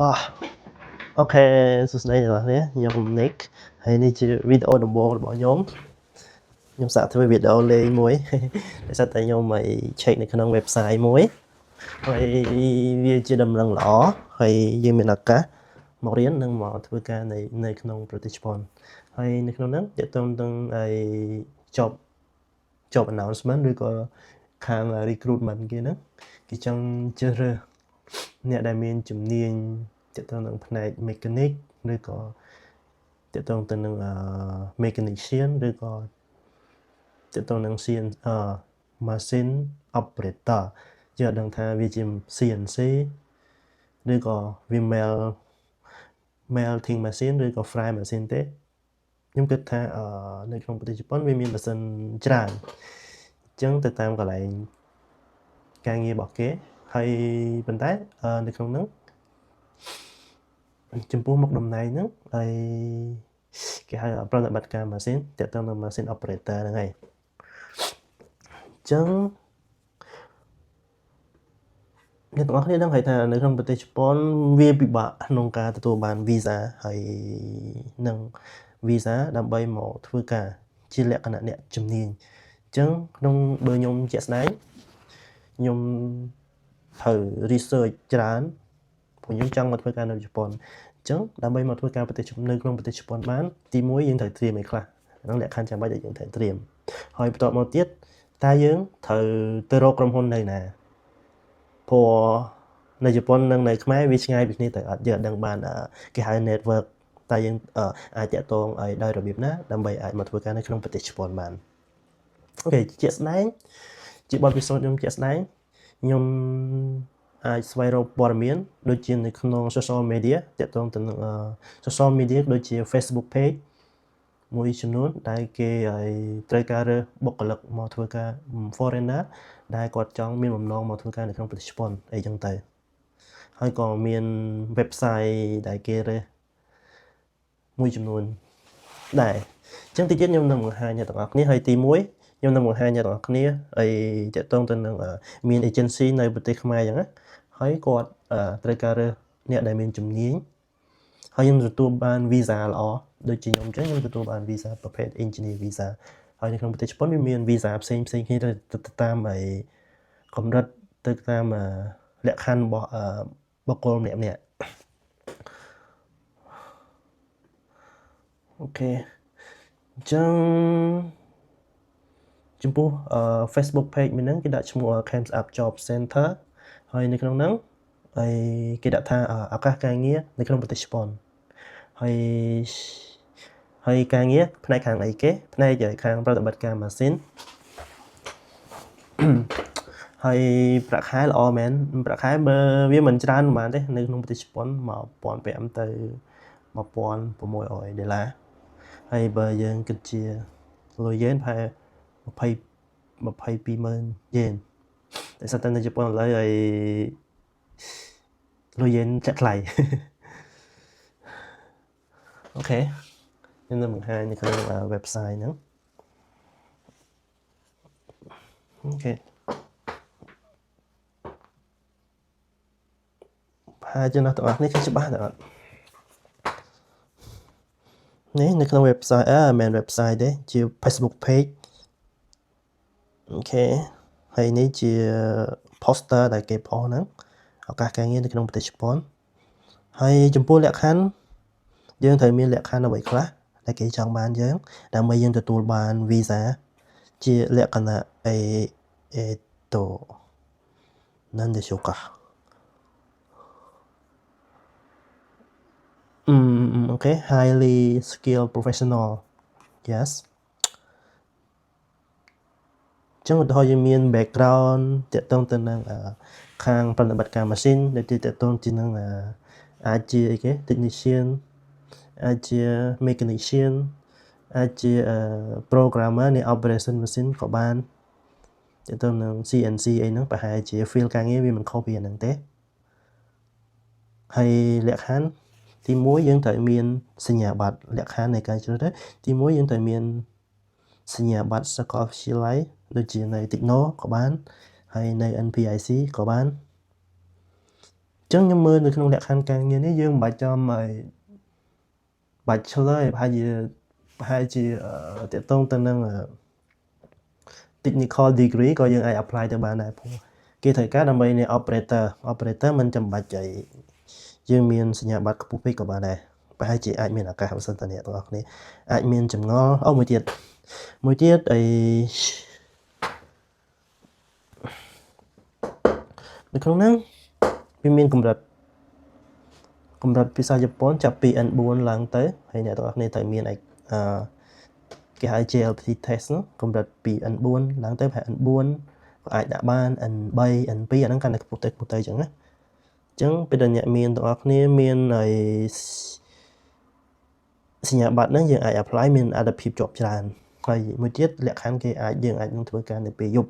អូខេសួស្តីអ្នកនរខ្ញុំ Nick ហើយនេះជាវីដេអូដំបូងរបស់ខ្ញុំសាកធ្វើវីដេអូលេងមួយដោយសារតែខ្ញុំឲ្យ check នៅក្នុង website មួយហើយវាជាដំណឹងល្អហើយយើងមានឱកាសមករៀននិងមកធ្វើការនៅក្នុងប្រទេសជប៉ុនហើយនៅក្នុងហ្នឹងទាក់ទងនឹងឲ្យ job announcement ឬក៏ខាង recruitment គេហ្នឹងគេចង់ជ្រើសរើសអ្នកដែលមានជំនាញទាក់ទងនឹងផ្នែក mechanic ឬក៏ទាក់ទងទៅនឹងmechanician ឬក៏ទាក់ទងនឹង machine operator យើងអត់ដឹងថាវាជា CNC ឬក៏វា melting machine ឬក៏ fry machine ទេខ្ញុំគិតថានៅក្នុងប្រទេសជប៉ុនវាមានម៉ាស៊ីនច្រើនអញ្ចឹងទៅតាមកន្លែងការងាររបស់គេហើយប៉ុន្តែនៅក្នុងហ្នឹងចំពោះមុខតំណែងហ្នឹងហើយគេហៅប្រតិបត្តិការម៉ាស៊ីនទាក់ទងនឹង machine operator ហ្នឹងហើយអញ្ចឹងអ្នកទាំងអស់គ្នាដឹងហើយថានៅក្នុងប្រទេសជប៉ុនវាពិបាកក្នុងការទទួលបាន visa ហើយនឹង visa ដើម្បីមកធ្វើការជាលក្ខណៈអ្នកជំនាញអញ្ចឹងក្នុងបើខ្ញុំជាក់ស្ដែងខ្ញុំត្រូវ research ច្រើនព្រោះខ្ញុំចង់មកធ្វើការនៅជប៉ុនអញ្ចឹងដើម្បីមកធ្វើការនៅក្នុងប្រទេសជប៉ុនបានទី1យើងត្រូវត្រៀមឲ្យខ្លះហ្នឹងលក្ខខណ្ឌចាំបាច់ដែលយើងត្រូវត្រៀមហើយបន្ទាប់មកទៀតតើយើងត្រូវទៅរកក្រុមហ៊ុននៅណាព្រោះនៅជប៉ុននិងនៅខ្មែរវាឆ្ងាយពីគ្នាទៅអត់យើងអត់ដឹងបានគេហៅ network តើយើងអាចតាក់ទងឲ្យដោយរបៀបណាដើម្បីអាចមកធ្វើការនៅក្នុងប្រទេសជប៉ុនបានអូខេជាក់ស្ដែងជាបទពិសោធន៍ខ្ញុំជាក់ស្ដែងខ្ញុំអាចស្វែងរកព័ត៌មានដូចជានៅក្នុង social media តាក់ទងទៅនឹង social media ដូចជា Facebook page មួយចំនួនដែលគេឲ្យត្រូវការរើសបុគ្គលិកមកធ្វើការ foreigner ដែលគាត់ចង់មានបំណងមកធ្វើការនៅក្នុងប្រទេសជប៉ុនអីចឹងទៅហើយក៏មាន website ដែលគេរើសមួយចំនួនដែរអញ្ចឹងតិចទៀតខ្ញុំនឹងបង្ហាញអ្នកទាំងអស់គ្នាហើយទី1ខ្ញុំនឹងបង្ហាញអ្នកទាំងអស់គ្នាអីតាក់ទងទៅនឹងមាន agency នៅប្រទេសខ្មែរចឹងណាហើយគាត់ត្រូវការរើសអ្នកដែលមានជំនាញហើយខ្ញុំទទួលបាន visa ល្អដូចជាខ្ញុំអញ្ចឹងខ្ញុំទទួលបាន visa ប្រភេទ engineer visa ហើយនៅក្នុងប្រទេសជប៉ុនវាមាន visa ផ្សេងគ្នាទៅតាមកម្រិតទៅតាមលក្ខខណ្ឌរបស់បុគ្គលម្នាក់អូខេអញ្ចឹងចំពោះ Facebook page មួយហ្នឹងគេដាក់ឈ្មោះ Camps Up Job Center ហើយនៅក្នុងហ្នឹងហើយគេដាក់ថាឱកាសការងារនៅក្នុងប្រទេសជប៉ុនហើយការងារផ្នែកខាងអីគេផ្នែកខាងប្រតិបត្តិការម៉ាស៊ីនហើយប្រាក់ខែល្អមែនប្រាក់ខែបើវាមិនច្រើនប៉ុន្មានទេនៅក្នុងប្រទេសជប៉ុន1500ទៅ1600ដុល្លារហើយបើយើងគិតជាលុយយេនប្រហែល22,000យេនតែស្ថិតនៅជប៉ុនឥឡូវហើយលុយយេនចាក់ថ្លៃអូខេខ្ញុំនឹងបង្ហាញនៅក្នុង website ហ្នឹងអូខេហើយចំណាស់ទាំងអស់នេះគឺច្បាស់ទេអត់នេះនៅក្នុង website មិនមែន website ទេជា Facebook page អូខេហើយនេះជា poster ដែលគេផុសហ្នឹងឱកាសការងារនៅក្នុងប្រទេសជប៉ុនហើយចំពោះលក្ខខណ្ឌយើងត្រូវមានលក្ខខណ្ឌអ្វីខ្លះដែលគេចង់បានយើងដើម្បីយើងទទួលបាន visa ជាលក្ខណៈなんでしょうかokay highly skilled professional yes ចឹងឧទាហរណ៍យើងមាន background តាក់ទងទៅនឹងខាងប្រតិបត្តិការម៉ាស៊ីនដែលតាក់ទងជានឹងអាចជាអីគេ technician អាចជា mechanician អាចជា programmer នៃ operation machine ក៏បានតាក់ទងនឹង CNC អីហ្នឹងប្រហែលជា field ការងារវាមិនខុសពីអាហ្នឹងទេហើយលក្ខខណ្ឌទី1យើងត្រូវមានសញ្ញាបត្រលក្ខខណ្ឌនៃការជ្រើសរើសទី1យើងត្រូវមានសញ្ញាបត្រសាកលវិទ្យាល័យដូចជានៅ Techno ក៏បានហើយនៅ NPIC ក៏បាន ចឹងខ្ញុំមើលនៅក្នុងលក្ខខណ្ឌការងារនេះយើងមិនបាច់ចាំឲ្យបាច់ឆ្លើយប្រហែលជាតកតងទៅនឹងtechnical degree ក៏យើងអាច apply ទៅបានដែរព្រោះគេត្រូវការដើម្បីនេះ operator មិនចាំបាច់ឲ្យយើងមានសញ្ញាបត្រខ្ពស់ពេកក៏បានដែរប្រហែលជាអាចមានឱកាសបើសិនតអ្នកទាំងអស់គ្នាអាចមានចម្ងល់មួយទៀតអីនៅក្នុងហ្នឹងវាមានកម្រិតភាសាជប៉ុនចាប់ពី N4 ឡើងទៅហើយអ្នកទាំងអស់គ្នាត្រូវមានគេហៅ JLPT test នោះកម្រិតពី N4 ឡើងទៅប្រហែល N4 ក៏អាចដាក់បាន N3 N2 អាហ្នឹងកាន់តែខ្ពស់ទៅអញ្ចឹងណាអញ្ចឹងពេលដែលអ្នកមានទាំងអស់គ្នាមានហើយសញ្ញាបត្រហ្នឹងយើងអាច apply មានអត្ថភាពជាប់ច្រើនហើយមួយទៀតលក្ខខណ្ឌគេយើងអាចនឹងធ្វើការនៅពេលយប់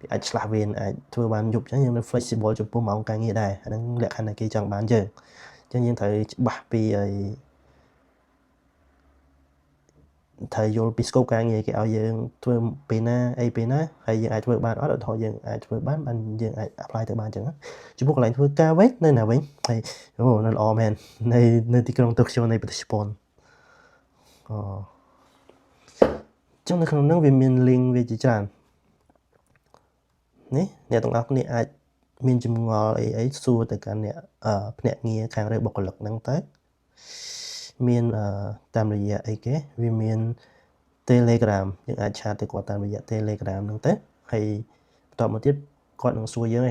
គេអាចឆ្លាស់វេនអាចធ្វើបានយប់អញ្ចឹងយើងនៅ flexible ចំពោះម៉ោងការងារដែរអាហ្នឹងលក្ខខណ្ឌដែលគេចង់បានយើងអញ្ចឹងយើងត្រូវច្បាស់ពីត្រូវយល់ពី scope ការងារគេឲ្យយើងធ្វើពេលណាហើយយើងអាចធ្វើបានអត់ឧទាហរណ៍យើងអាចធ្វើបានយើងអាច apply ទៅបានអញ្ចឹងចំពោះកន្លែងធ្វើការវិញនៅណាវិញហើយនៅល្អមែននៅទីក្រុងតូក្យូនៃប្រទេសជប៉ុនចឹងនៅក្នុងហ្នឹងវាមាន link វាជាច្រើននេះអ្នកទាំងអស់គ្នាអាចមានចម្ងល់អីសួរទៅកាន់អ្នកភ្នាក់ងារខាងរើបុគ្គលិកហ្នឹងទៅមានតាមរយៈអីគេវាមាន Telegram យើងអាចឆាតទៅគាត់តាមរយៈ Telegram ហ្នឹងទៅហើយបន្តមកទៀតគាត់នឹងសួរយើង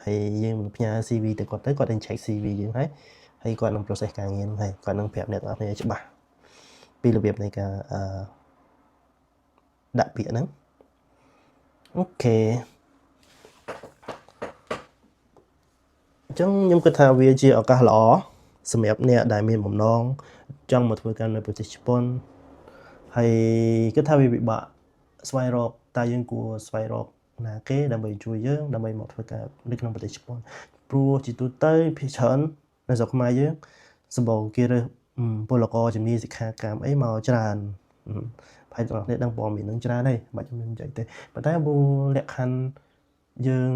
ហើយយើងផ្ញើ CV ទៅគាត់នឹង check CV យើងហើយគាត់នឹង process ការងារហ្នឹងហើយគាត់នឹងប្រាប់អ្នកទាំងអស់គ្នាច្បាស់ពីរបៀបនៃការដាក់ពាក្យហ្នឹងអូខេអញ្ចឹងខ្ញុំគិតថាវាជាឱកាសល្អសម្រាប់អ្នកដែលមានបំណងចង់មកធ្វើការនៅប្រទេសជប៉ុនហើយគិតថាវាពិបាកស្វែងរកតើយើងគួរស្វែងរកណាគេដើម្បីជួយយើងដើម្បីមកធ្វើការនៅក្នុងប្រទេសជប៉ុនព្រោះជាទូទៅភាគច្រើននៅស្រុកខ្មែរយើងសម្បូរគេរើសពលករជំនាញសិក្ខាកាមអីមកច្រើនហើយបងប្អូនដឹងព័ត៌មាននឹងច្រើនហើយមិនបាច់ខ្ញុំនិយាយទេប៉ុន្តែបើលក្ខខណ្ឌយើង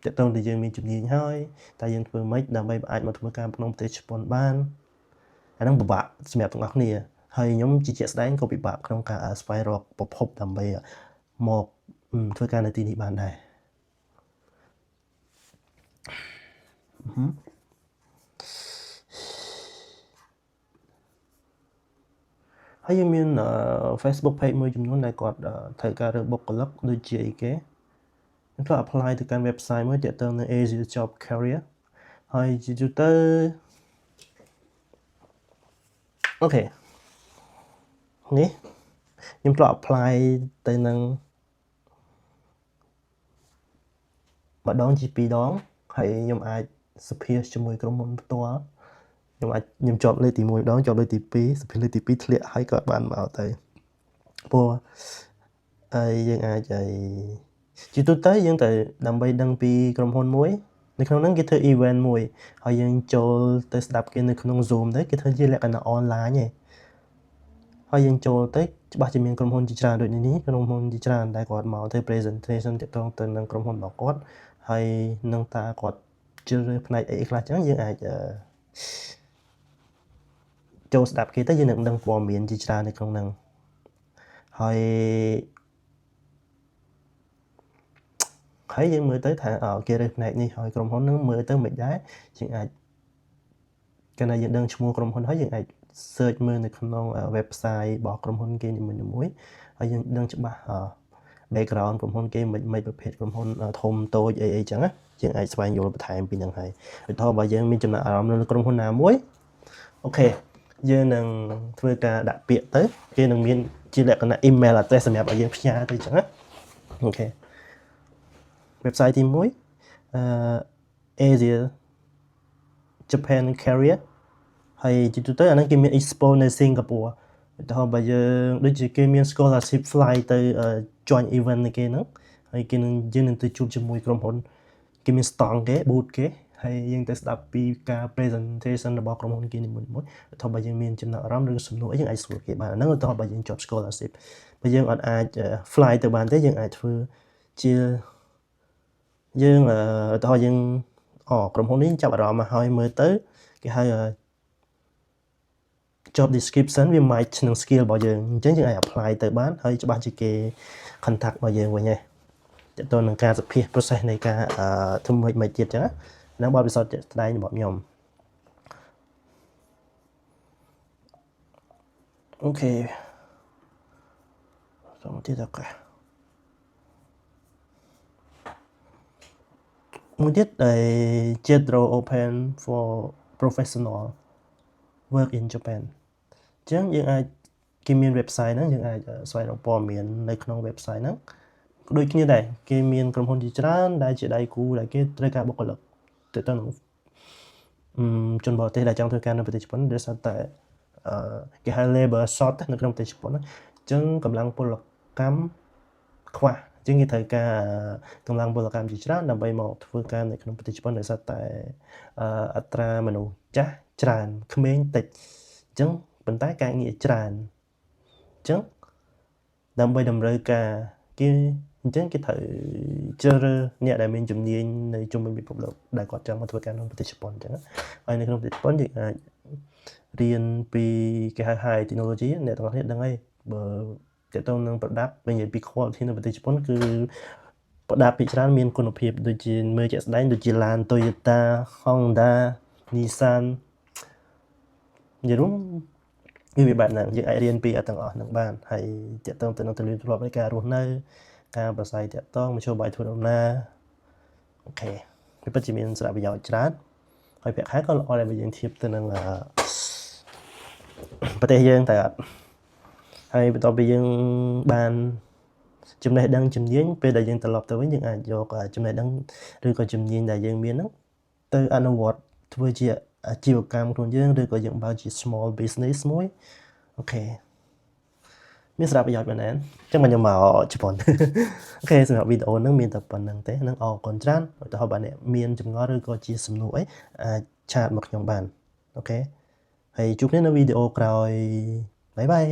តើតើយើងមានជំនាញហើយតែយើងធ្វើម៉េចដើម្បីអាចមកធ្វើការក្នុងប្រទេសជប៉ុនបានអាហ្នឹងពិបាកសម្រាប់ទាំងអស់គ្នាហើយខ្ញុំជាក់ស្ដែងក៏ពិបាកក្នុងការស្វែងរកប្រភពដើម្បីមកធ្វើការនៅទីនេះបានដែរហើយយើងមាន Facebook page មួយចំនួនដែលគាត់ត្រូវការរើបុគ្គលិកដូចជាអីគេខ្ញុំត្រូវ apply ទៅកាន់ website មួយទាក់ទងនឹង Asia Job Career ហើយជាទូទៅអូខេនេះខ្ញុំត្រូវ apply ទៅនឹងម្ដងជា2ដងហើយខ្ញុំអាចសុភាជាមួយក្រុមហ៊ុនផ្ទាល់ខ្ញុំជាប់លើកទី1ដងជាប់លើកទី2សុភាលើកទី2ធ្លាក់ហើយក៏បានមកទៅព្រោះយើងអាចជាទូទៅយើងត្រូវដើម្បីដឹងពីក្រុមហ៊ុនមួយនៅក្នុងហ្នឹងគេធ្វើ event មួយហើយយើងចូលទៅស្ដាប់គេនៅក្នុង Zoom ទៅគេធ្វើជាលក្ខណៈ online ឯងហើយយើងចូលទៅច្បាស់ជាមានក្រុមហ៊ុនជាច្រើនដូចនេះក្រុមហ៊ុនជាច្រើនដែលគាត់មកធ្វើ presentation ទាក់ទងទៅនឹងក្រុមហ៊ុនរបស់គាត់ហើយនឹងតើគាត់ជ្រើសរើសផ្នែកអីខ្លះចឹងយើងអាចចូលស្ដាប់គេទៅយើងនឹងដឹងព័ត៌មានជាច្រើននៅក្នុងហ្នឹងហើយយើងមើលទៅថាគេរើសផ្នែកនេះហើយក្រុមហ៊ុនហ្នឹងមើលទៅមិនដែរយើងអាចកាលណាយើងដឹងឈ្មោះក្រុមហ៊ុនហើយយើងអាច search មើលនៅក្នុង website របស់ក្រុមហ៊ុនគេនីមួយៗហើយយើងដឹងច្បាស់background ក្រុមហ៊ុនគេមិនប្រភេទក្រុមហ៊ុនធំតូចអីចឹងណាយើងអាចស្វែងយល់បន្ថែមពីហ្នឹងហើយឧទាហរណ៍បើយើងមានចំណាប់អារម្មណ៍នៅក្រុមហ៊ុនណាមួយអូខេយើងនឹងធ្វើការដាក់ពាក្យទៅគេនឹងមានជាលក្ខណៈ email address សម្រាប់ឲ្យយើងផ្ញើទៅចឹងណាអូខេ website ទី1 Asia Japan Career ហើយជាទូទៅអាហ្នឹងគេមាន expo នៅ Singapore ឧទាហរណ៍បើយើងដូចជាគេមាន scholarship fly ទៅ join event នៃគេហ្នឹងហើយយើងនឹងទៅជួបជាមួយក្រុមហ៊ុនគេមាន stand គេ booth គេហើយយើងទៅស្ដាប់ពីការ presentation របស់ក្រុមហ៊ុនគេនីមួយៗឧទាហរណ៍បើយើងមានចំណាប់អារម្មណ៍ឬសំណួរអីយើងអាចសួរគេបានអាហ្នឹងឧទាហរណ៍បើយើងជាប់ scholarship បើយើងអត់អាច fly ទៅបានទេយើងអាចធ្វើជាយើងឧទាហរណ៍យើង ក្រុមហ៊ុននេះចាប់អារម្មណ៍មកហើយមើលទៅគេហៅ job description វា match នឹង skill របស់យើងអញ្ចឹងយើងអាច apply ទៅបានហើយច្បាស់ជាគេ contact របស់យើងវិញហើយតើតើនឹងការសភា process នៃការធ្វើមិនទៀតអញ្ចឹងហ្នឹងបទពិសោធន៍ជាក់ស្ដែងរបស់ខ្ញុំអូខេសូមទៀតឱកាសមួយទៀតដែលជា draw open for professional work in Japan អញ្ចឹងយើងអាចគេមាន website ហ្នឹងយើងអាចស្វែងរកព័ត៌មាននៅក្នុង website ហ្នឹងដូចគ្នាដែរគេមានក្រុមហ៊ុនជាច្រើនដែលជាដៃគូដែលគេត្រូវការបុគ្គលិកទៅទៅនឹងជនបរទេសដែលចង់ធ្វើការនៅប្រទេសជប៉ុនដោយសារតែគេហៅ labor short នៅក្នុងប្រទេសជប៉ុនអញ្ចឹងកម្លាំងពលកម្មខ្វះអញ្ចឹងគេត្រូវការកម្លាំងពលកម្មជាច្រើនដើម្បីមកធ្វើការនៅក្នុងប្រទេសជប៉ុនដោយសារតែអត្រាមនុស្សចាស់ច្រើនក្មេងតិចអញ្ចឹងប៉ុន្តែការងារច្រើនអញ្ចឹងដើម្បីតម្រូវការគេអញ្ចឹងគេត្រូវជ្រើសរើសអ្នកដែលមានជំនាញនៅជុំវិញពិភពលោកដែលគាត់ចង់មកធ្វើការក្នុងប្រទេសជប៉ុនអញ្ចឹងហើយនៅក្នុងប្រទេសជប៉ុនយើងអាចរៀនពីគេហៅ high technology អ្នកទាំងអស់គ្នាដឹងហើយបើតើតើនឹង product វិញពី quality នៅប្រទេសជប៉ុនគឺ product ពីច្រើនមានគុណភាពដូចជាមើលជាក់ស្ដែងដូចជា LAN Toyota Honda Nissan និយាយរួមវាបែបហ្នឹងយើងអាចរៀនពីទាំងអស់ហ្នឹងបានហើយតើតើទៅនឹងទម្លាប់នៃការរស់នៅការប្រស័យតាក់ទងមធ្យោបាយធ្វើដំណើរអូខេវាពិតជាមានសារៈប្រយោជន៍ច្រើនហើយប្រាក់ខែក៏ល្អដែរបើយើងធៀបទៅនឹងប្រទេសយើងតែអត់ហើយបន្ទាប់ពីយើងបានចំណេះដឹងជំនាញពេលដែលយើងត្រឡប់ទៅវិញយើងអាចយកចំណេះដឹងឬក៏ជំនាញដែលយើងមានហ្នឹងទៅអនុវត្តធ្វើជាអាជីវកម្មខ្លួនយើងឬក៏យើងបើកជា small business មួយអូខេមានសារៈប្រយោជន៍មែនទេអញ្ចឹងខ្ញុំមកជប៉ុនអូខេសម្រាប់វីដេអូហ្នឹងមានតែប៉ុណ្្នឹងទេនឹងអរគុណច្រើនឧទាហរណ៍បើអ្នកមានចម្ងល់ឬក៏ជាសំណួរអីអាចឆាតមកខ្ញុំបានអូខេហើយជួបគ្នានៅវីដេអូក្រោយបាយបាយ